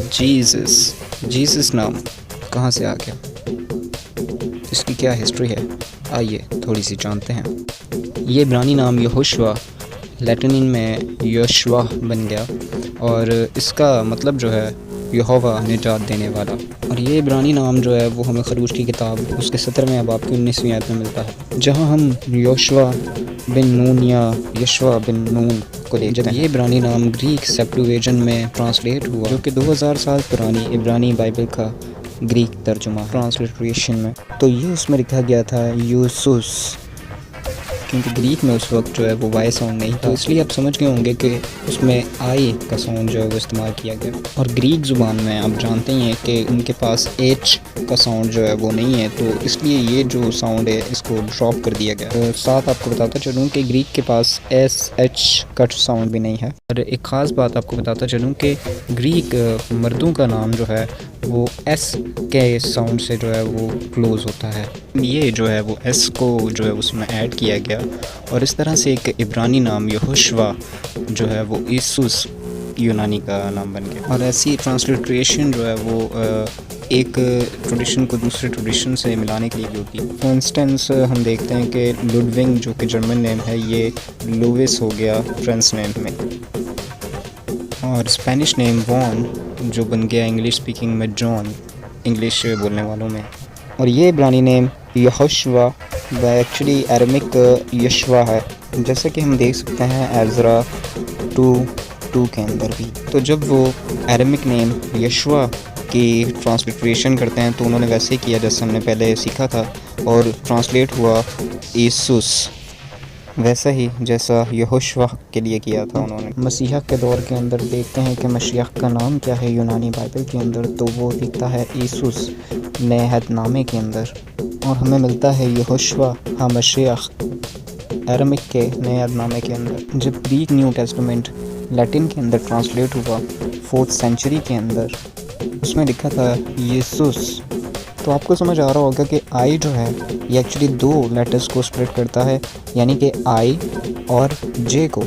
Jesus नाम कहाँ से आ गया, इसकी क्या हिस्ट्री है, आइए थोड़ी सी जानते हैं। ये इब्रानी नाम यहोशुआ लैटिन में योशुआ बन गया और इसका मतलब जो है यहोवा निजात देने वाला। और ये इब्रानी नाम जो है वो हमें खरूज की किताब उसके 17वें बाब की 19वीं आयत में मिलता है, जहाँ हम योशुआ बिन नून या यशवा बिन नून को देखते हैं। ये इब्रानी नाम ग्रीक सेप्टुएजिंट में ट्रांसलेट हुआ, जो कि 2000 साल पुरानी इब्रानी बाइबल का ग्रीक तर्जुमा ट्रांसलिट्रेशन में। तो ये उसमें लिखा गया था यूसुस, क्योंकि ग्रीक में उस वक्त जो है वो वाई साउंड नहीं था, तो इसलिए आप समझ गए होंगे कि उसमें आई का साउंड जो है वो इस्तेमाल किया गया। और ग्रीक ज़ुबान में आप जानते ही हैं कि उनके पास एच का साउंड जो है वो नहीं है, तो इसलिए ये जो साउंड है इसको ड्रॉप कर दिया गया। तो साथ आपको बताता चलूँ कि ग्रीक के पास एस एच का साउंड भी नहीं है। और एक ख़ास बात आपको बताता चलूँ कि ग्रीक मर्दों का नाम जो है वो एस के साउंड से जो है वो क्लोज़ होता है। ये जो है वो एस को जो है उसमें ऐड किया गया और इस तरह से एक इब्रानी नाम यहोशुआ जो है वो ईसुस यूनानी का नाम बन गया। और ऐसी ट्रांसलिट्रेशन जो है वो एक ट्रेडिशन को दूसरे ट्रेडिशन से मिलाने के लिए भी होती है। फॉर इंस्टेंस हम देखते हैं कि लुडविंग जो कि जर्मन नेम है ये लुइस हो गया फ्रेंच नेम में, और स्पेनिश नेम वॉन जो बन गया इंग्लिश स्पीकिंग में जॉन, इंग्लिश बोलने वालों में। और ये इब्रानी नेम यहोशुआ व एक्चुअली अरमिक यशवा है, जैसे कि हम देख सकते हैं एज़रा 2:2 के अंदर भी। तो जब वो अरमिक नेम यशवा की ट्रांसलिट्रेशन करते हैं तो उन्होंने वैसे ही किया जैसे हमने पहले सीखा था, और ट्रांसलेट हुआ ईसुस, वैसा ही जैसा यहोशुआ के लिए किया था उन्होंने। मसीहा के दौर के अंदर देखते हैं कि मसीहा का नाम क्या है यूनानी बाइबल के अंदर, तो वो लिखता है ईसुस नए अहदनामे के अंदर, और हमें मिलता है यहोशुआ मसीह अरमिक के नए अहदनामे के अंदर। जब ग्रीक न्यू टेस्टामेंट लैटिन के अंदर ट्रांसलेट हुआ 4th सेंचुरी के अंदर, उसमें लिखा था यीशुस। तो आपको समझ आ रहा होगा कि आई जो है ये एक्चुअली 2 लेटर्स को स्प्लिट करता है, यानी कि आई और जे को।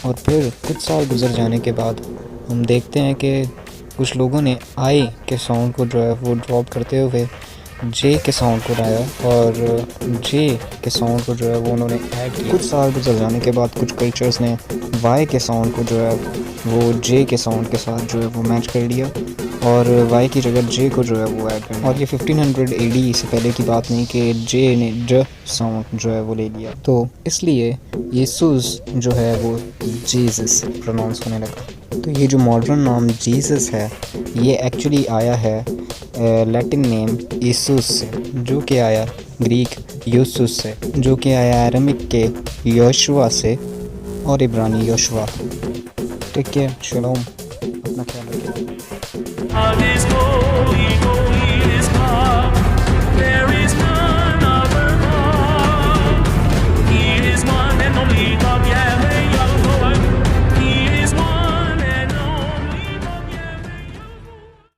और फिर कुछ साल गुजर जाने के बाद हम देखते हैं कि कुछ लोगों ने आई के साउंड को जो है वो ड्रॉप करते हुए जे के साउंड को लाया, और जे के साउंड को जो है वो उन्होंने ऐड किया। कुछ साल गुजर जाने के बाद कुछ कल्चर्स ने वाई के साउंड को जो है वो जे के साउंड के साथ जो है वो मैच कर लिया, और वाई की जगह जे को जो है वो ऐड कर। और ये 1500 AD से पहले की बात नहीं कि जे ने ज साउंड जो है वो ले लिया, तो इसलिए यीशुस जो है वो जीसस प्रोनाउंस होने लगा। तो ये जो मॉडर्न नाम जीसस है ये एक्चुअली आया है लैटिन नेम ईसुस से, जो कि आया ग्रीक यूसुस से, जो कि आया अरमिक के योशुआ से, और इब्रानी योशुआ। ठीक है, शलोम, अपना ख्याल रखिए।